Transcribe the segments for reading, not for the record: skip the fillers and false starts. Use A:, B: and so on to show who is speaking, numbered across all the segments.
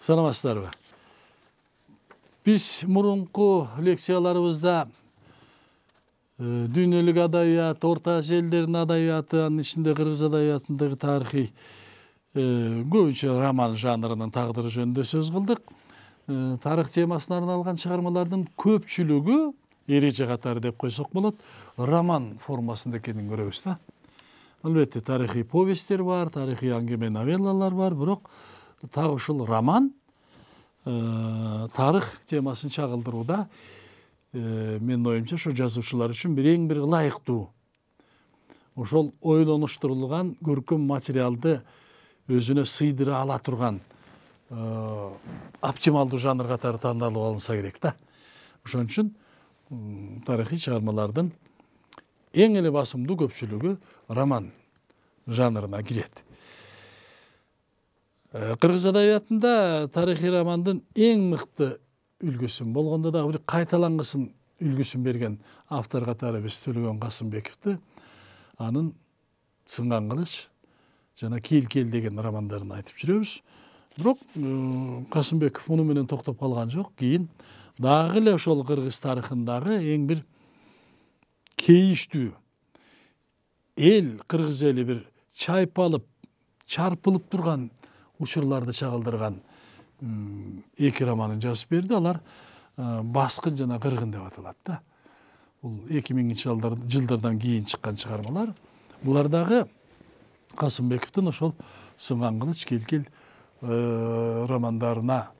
A: Саламатсыздарбы? Biz murunku leksiyalарыбызда дүйнөлүк адабият, Орта Азия элдеринин адабияты, анын ичинде кыргыз адабиятындагы тарыхый көбүнчө роман жанрынын тагдыры жөнүндө сөз кылдык. Тарых темасына арналган чыгармалардын көпчүлүгү эреже катары деп койсок болот, роман формасында экенин көрөбүз да. Албетте тарыхый повесттер бар, тарыхый аңгеме новеллалар бар, бирок так ушул роман тарых темасын чагылдырууда менин оюмча ошо жазуучулар үчүн эң бир ылайыктуу, ошол ойлонуштурулган көркөм материалды өзүнө сыйдыра ала турган оптималдуу жанр катары тандалып алынса керек да. Ошон үчүн тарыхый чыгармалардын эң эле басымдуу көпчүлүгү роман жанрына кирет. Кыргыз адабиятында тарыхый романдын эң мыкты үлгүсүн, болгондо дагы бир кайталангысын үлгүсүн берген автор катары биз Төлөгөн Касымбековду, анын Сынган кылыч жана Кел деген романдарын айтып жүрөбүз. Бирок Касымбеков муну менен токтоп калган жок. Кийин дагы эле ошол кыргыз тарыхындагы эң бир кейиштүү, эл кыргыз эли бир чайпалып, чарпылып турган учурларды чагылдырган эки романын жазып берди. Алар Баскын жана Кыргын деп аталат да. Бул 2000 жылдардан кийин чыккан чыгармалар. Булар дагы Касымбековдун ошол Сынган кылыч, Кел романдарына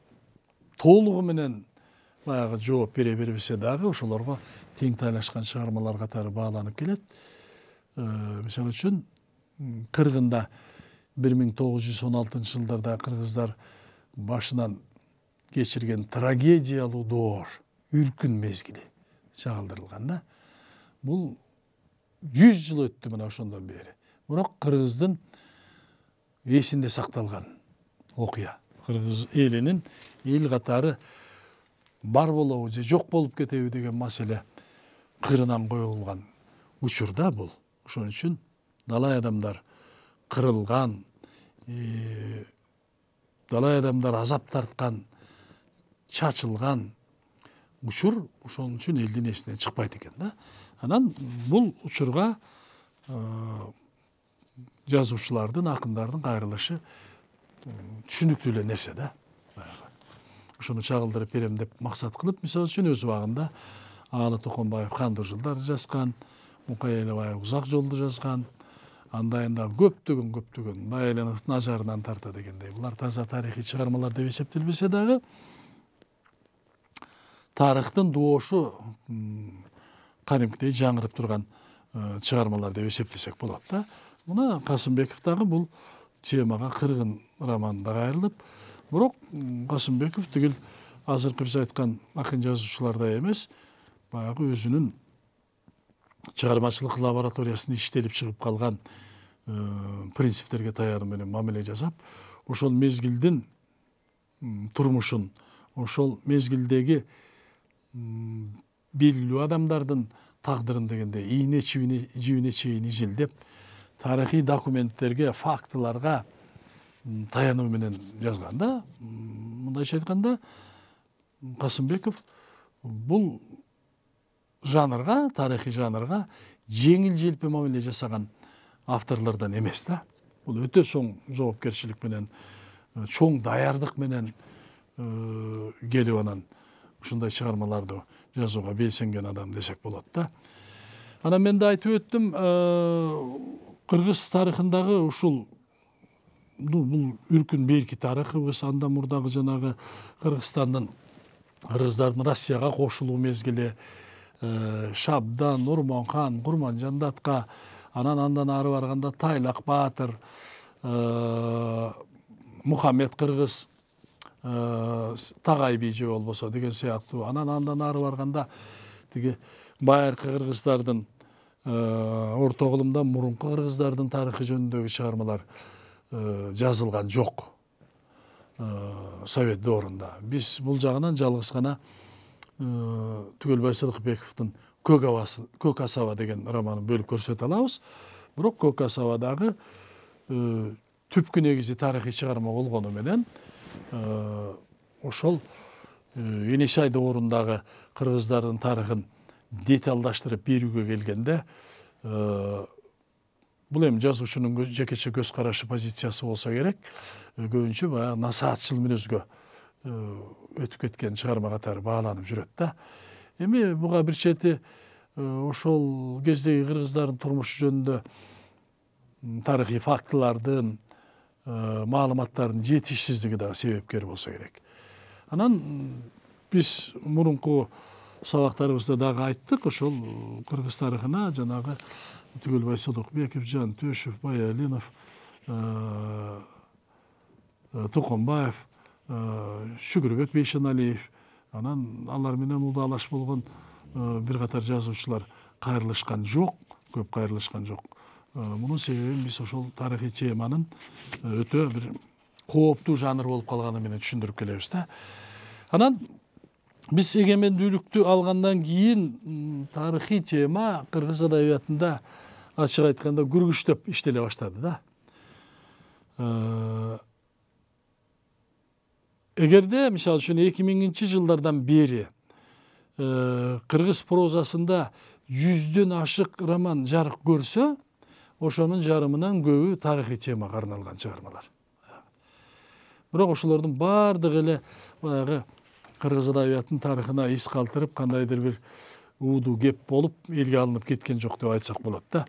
A: толугу менен баягы жооп бере бербесе дагы ошолорго тең тайлашкан чыгармалар катары бааланып келет. Мисалы үчүн Кыргында 1916 жылдарда кыргыздар башынан кечирген трагедиялуу доор, үркүн мезгили чагылдырылган да. Бул 100 жыл өттү мына ошондон бери. Бирок кыргыздын эсинде сакталган окуя. Кыргыз элинин эл катары бар болобу же жок болуп кетеби деген маселе кырынан коюлган учур да бул. Ошон үчүн далай адамдар кырылган, далай адамдар азап тарткан, чачылган учур ошон үчүн элдин эсинен чыкпайт экен да. Анан бул учурга жазуучулардын, акындардын кайрылышы түшүнүктүү эле нерсе да. Ошону чагылдырып берем деп максат кылып, мисалы үчүн өз убагында Аалы Токонбаев кандуу жылдар жазган, Мукай Элебаев Узак жолду жазган, андайында көптөгөн Байайлановдун ажарынан тарта дегендей. Булар таза тарыхый чыгармалар деп эсептелбесе дагы тарыхтын доошу кадимкидей жаңырып турган чыгармалар деп эсептесек болот да. Мына Касымбеков дагы бул темага Кыргын романында кайрылып, бирок Касымбеков тигил азыркы биз айткан акын жазуучулардай эмес, баягы өзүнүн чыгармачылык лабораториясында иштелип чыгып калган принциптерге таянуу менен мамиле жасап, ошол мезгилдин турмушун, ошол мезгилдеги белгилүү адамдардын тагдырын дегенде ийне жибине чейин изилдеп, тарыхый документтерге, фактыларга таянуу менен жазган да. Мындайча айтканда, Касымбеков бул жанрга, тарыхый жанрга жеңил желпи мамиле жасаган авторлордон эмес да. Бул өтө чоң жоопкерчилик менен, чоң даярдык менен келип анан ушундай чыгармаларды жазууга белсенген адам десек болот да. Анан мен да айтып өттүм, кыргыз тарыхындагы ушул бул үркүн берки тарыхыбыз, андан мурдагы жанагы Кыргыздардын Россияга кошулуу мезгили, Шабдан, Нурманхан, Курманжандатка, андан ары барганда Тайлак Баатыр, Мухаммед Кыргыз, Тагай би же болбосо деген сыяктуу, андан ары барганда тиги байыркы кыргыздардын, орто кылымдан мурунку кыргыздардын тарыхы жөнүндөгү чыгармалар жазылган жок Совет доорунда. Биз бул жагынан жалгыз гана Түгөлбай Сыдыкбековдун Көк асаба деген романын бөлүп көрсөтө алабыз. Бирок Көк асабадагы түпкү негизи тарыхый чыгарма болгону менен ошол Енесей доорундагы кыргыздардын тарыхын деталдаштырып берүүгө келгенде бул эми жазуучунун жекече көз карашы позициясы болсо керек, көбүнчө баягы насаатчыл мүнөзгө өтүп кеткен чыгарма катары бааланып жүрөт да. Эми буга бир чети ошол кездеги кыргыздардын турмушу жөнүндө тарыхый фактылардын, маалыматтардын жетишсиздиги дагы себепкер болсо керек. Анан биз мурунку сабактарыбызда дагы айттык, ошол кыргыз тарыхына жанагы Түгөлбай Содокбеков, Жан Төшев, Баялинов, Токонбаев, Шүгүрбек Бейшеналиев, анан алар менен удаалаш болгон бир катар жазуучулар кайрылышкан жок, көп кайрылышкан жок. Мунун себебин биз ошол тарыхый теманын өтө бир кооптуу жанр болуп калганы менен түшүндүрүп келебиз да. Анан биз эгемендүүлүктү алгандан кийин тарыхый тема кыргыз адабиятында ачык айтканда күргүчтөп иштеле баштады да. Эгерде мисалы үчүн 2000-жылдардан бери кыргыз прозасында 100дөн ашык роман жарык көрсө, ошонун жарымынан көбү тарыхый темага арналган чыгармалар. Бирок ошолордун бардыгы эле баягы кыргыз адабиятынын тарыхына из калтырып, кандайдыр бир ууду кеп болуп элге алынып кеткен жок деп айтсак болот да.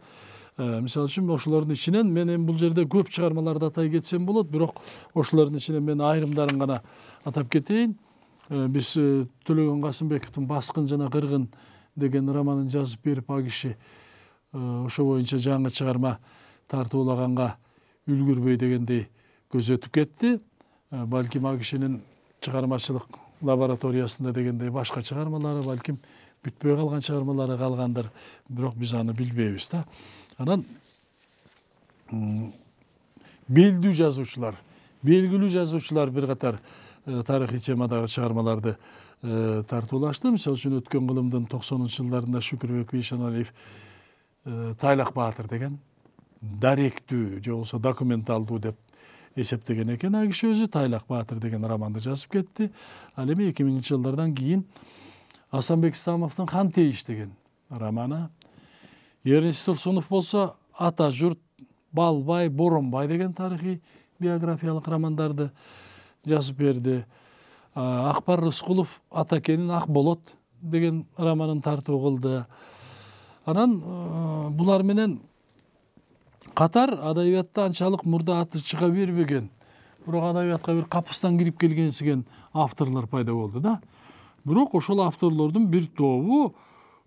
A: Мисалы үчүн ошолордун ичинен мен эми бул жерде көп чыгармаларды атай кетсем болот, бирок ошолордун ичинен мен айрымдарын гана атап кетейин. Биз Төлөгөн Касымбековдун Баскын жана Кыргын деген романын жазып берип, ал киши ошо боюнча жаңы чыгарма тартуулаганга үлгүрбөй дегендей көз өтүп кетти. Балким ал кишинин чыгармачылык лабораториясында дегендей башка чыгармалары, балким бүтпөй калган чыгармалары калгандыр, бирок биз аны билбейбиз да. Анан белгилүү жазуучулар бир катар тарыхый темадагы чыгармаларды тартуулашты. Мисалы үчүн өткөн кылымдын 90-жылдарында Шүкүрбек Бейшеналиев Тайлак Баатыр деген даректүү же болбосо документалдуу деп эсептеген экен. Ал киши өзү Тайлак Баатыр деген романды жазып кетти. Ал эми 2000-жылдардан кийин Асанбек Исламовдун Хан Тейиш деген романы, Эрнест Турсунов болсо Ата журт, Балбай, Боронбай деген тарыхый биографиялык романдарды жазып берди. Акбар Рыскулов Атакенин Ак болот деген романын тартуу кылды. Анан булар менен катар адабиятта анчалык мурда аты чыга бербеген, бирок адабиятка бир капыстан кирип келгенсиген авторлор пайда болду да. Бирок ошол авторлордун бир тобу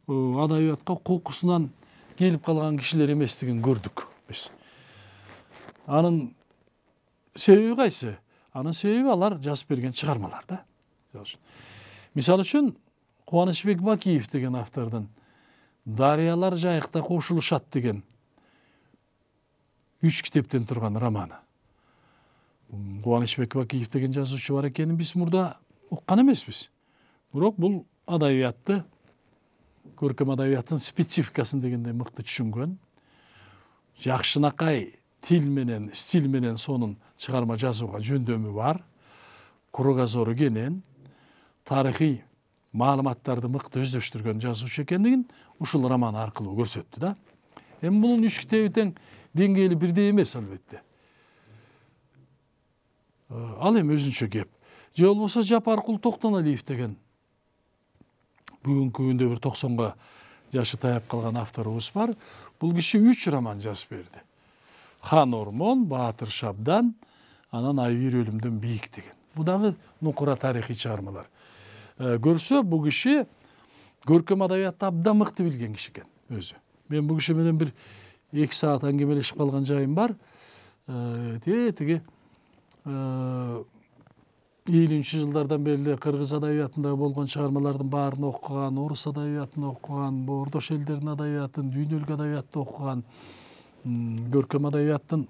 A: адабиятка кокусунан келип калган кишилер эместигин көрдүк биз. Анын себеби кайсы? Анын себеби алар жазып берген чыгармалар да. Мисалы үчүн Кубанычбек Бакиев деген автордун Дарыялар жайыкта кошулушат деген 3 китептен турган романы. Кубанычбек Бакиев деген жазуучу бар экенин биз мурда уккан эмеспиз. Бирок бул адабиятты, көркөм адабияттын спецификасын дегенде мыкты түшүнгөн, жакшынакай тил менен, стиль менен сонун чыгарма жазууга жөндөмү бар, кругозору кенен, тарыхый маалыматтарды мыкты өздөштүргөн жазуучу экендигин ушул роман аркылуу көрсөттү да. Эми бунун 3 китеби тең деңгээли бирдей эмес албетте. Ал эми өзүнчө кеп. Же болбосо Жапаркул Токтоналиев деген бүгүнкү күндө бир 90га жашы таяп калган авторубуз бар. Бул киши 3 роман жазып берди. Хан Ормон, Баатыр Шабдан, анан Айбир өлүмдөн бийик деген. Бул дагы нукура тарыхый чыгармалар. Көрсө, бул киши көркөм адабиятты абдан мыкты билген киши экен өзү. Мен бул киши менен бир 2 саат аңгемелешип калган жайым бар. Тиги 50-жылдардан бери кыргыз адабиятында болгон чыгармалардын баарын окуган, орус адабиятын окуган, Ордош элдердин адабиятын, дүйнөлүк адабиятты окуган, көркөм адабияттын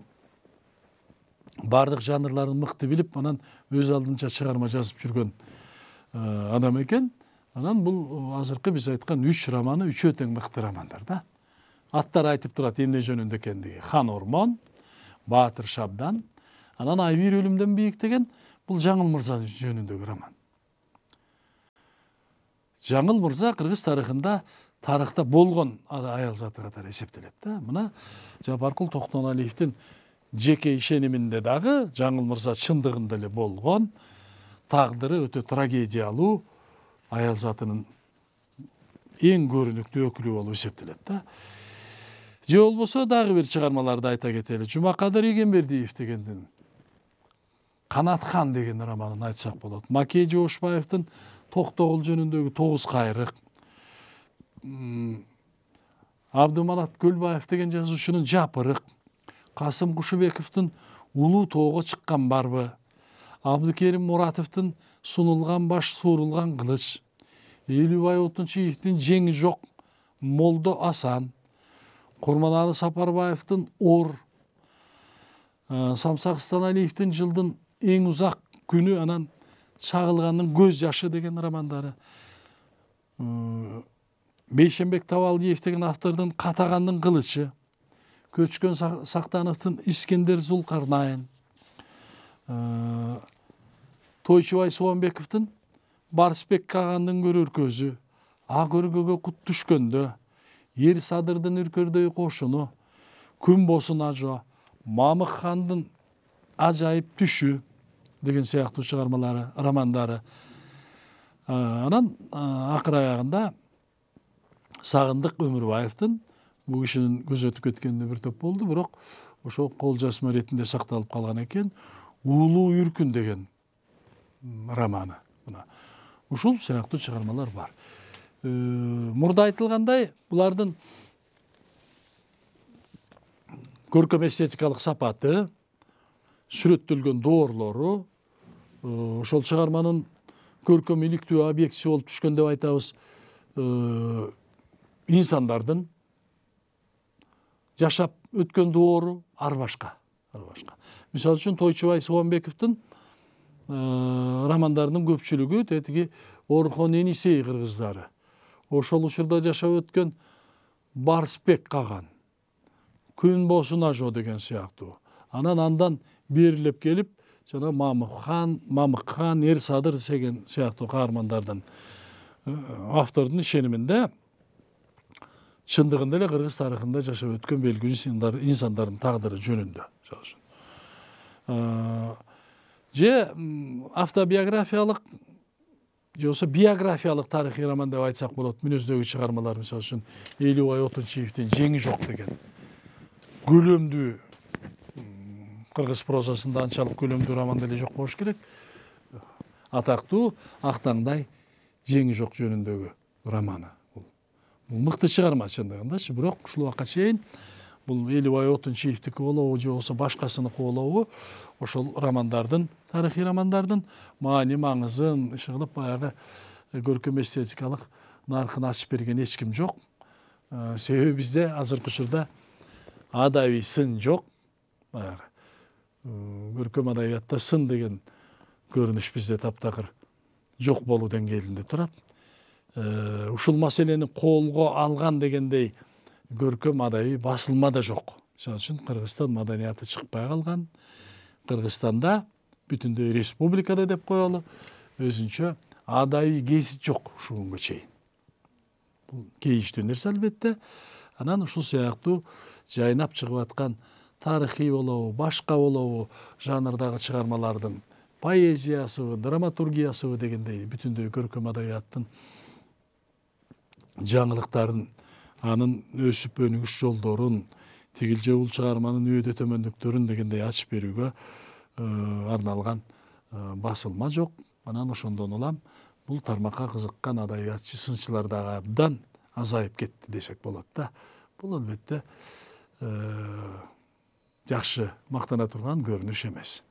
A: бардык жанрларын мыкты билип, анан өз алдынча чыгарма жазып жүргөн адам экен. Анан бул азыркы биз айткан 3 романы 3 тең мыкты романдар да. Аттар айтып турат эмне жөнүндө экендиги. Хан Ормон, Баатыр Шабдан, анан Айбир өлүмдөн бийик деген Бұл Жаңыл Мырза жөнүндөгү роман. Жаңыл Мырза кыргыз тарыхында тарыхта болгон аял заты катары эсептелет да. Мына Жапаркул Токтоналиевдин жеке ишениминде дагы Жаңыл Мырза чындыгында эле болгон, тагдыры өтө трагедиялуу аял затынын эң көрүнүктүү өкүлү болуп эсептелет да. Же болбосо дагы бир чыгармаларды айта кетели. Жумакадыр Эгембердиев дегендин Канатхан деген романын айтсак болот. Макей Жоошбаевдин Токтогул жөнүндөгү 9 кайрык, Абдыманат Көлбаев деген жазуучунун Жапырык, Касым Кушубековдун Улуу тоого чыккан барбы, Абдыкерим Муратовдун Сунулган баш, суурулган кылыч, Элүүбай Отунчиевдин Жеңи жок, Молдо Асан, Курманалы Сапарбаевдин Ор, Самсак Станалиевдин Жылдын эң узак күнү, анан Чагылгандын көз жашы деген романдары, Бейшенбек Табалдиев деген автордун Катагандын кылычы, Көчкөн Сактановдун Искендер Зулкарнайын, Тойчубай Суонбековдун Барысбек Кагандын Көрөр көзү, Ак өргөгө кут түшкөндө, Ер Садырдын Үркөрдөй кошуну, Күн босун ажо, Мамык хандын Ажайып түшү деген сыяктуу чыгармалары, романдары. Анан акыр аягында Сагындык Өмүрбаевдин, бул кишинин көзөтүп кеткенине бир топ болду, бирок ошо кол жазма иретинде сакталып калган экен, Уулуу Үркүн деген романы. Ушул сыяктуу чыгармалар бар. Мурда айтылгандай, булардын көркөм эстетикалык сапаты, сүрөттөлгөн доорлору, ошол чыгарманын көркөм иликтүү объектиси болуп түшкөн деп айтабыз, инсандардын жашап өткөн доору ар башка. Мисалы үчүн Тойчубай Суонбековдун романдарынын көпчүлүгү тетиги Орхон Енисей кыргыздары, ошол учурда жашап өткөн Барысбек Каган, Күн босун ажо деген сыяктуу. Анан андан берилеп келип, жана Мамык хан, Ер Садыр деген сыяктуу каармандардын автордун ишениминде чындыгында эле кыргыз тарыхында жашап өткөн белгилүү инсандардын тагдыры жөнүндө. Же автобиографиялык, же болбосо биографиялык тарыхый роман деп айтсак болот. Мүнөздөгү чыгармалар, мисалы үчүн Элүүбай Отунчиевдин Жеңи жок деген көлөмдүү, кыргыз прозасында анчалык көлөмдүү роман деле жок болуш керек. Атактуу Актаңдай Жеңи жок жөнүндөгү романы. Бул мыкты чыгарма чындыгындачы, бирок ушул убакка чейин бул Элүүбай Отунчиевдики болобу, же болбосо башкасыныкы болобу, ошол романдардын, тарыхый романдардын маани маңызын иши кылып баягы көркөм эстетикалык наркын ачып берген эч ким жок. Себеби бизде азыркы учурда адабий сын жок. Баягы көркөм адабиятта сын деген көрүнүш бизде таптакыр жок болуу деңгээлинде турат. Ушул маселени колго алган дегендей көркөм адабий басылма да жок. Мисалы үчүн Кыргызстан маданияты чыкпай калган. Кыргызстанда бүтүндөй республикада деп коелу, өзүнчө адабий гезит жок ушул күнгө чейин. Бул кейиштүү нерсе албетте. Анан ушул сыяктуу жайнап чыгып аткан тарыхый болобу, башка болобу жанрдагы чыгармалардын поэзиясыбы, драматургиясыбы дегендей бүтүндөй көркөм адабияттын жаңылыктарын, анын өсүп өнүгүш жолдорун, тигил же бул чыгарманын өөдө төмөндүктөрүн дегендей ачып берүүгө арналган басылма жок. Анан ошондон улам бул тармакка кызыккан адабиятчы, сынчылар дагы абдан азайып кетти десек болот да. Бул албетте жакшы, мактана турган көрүнүш эмес.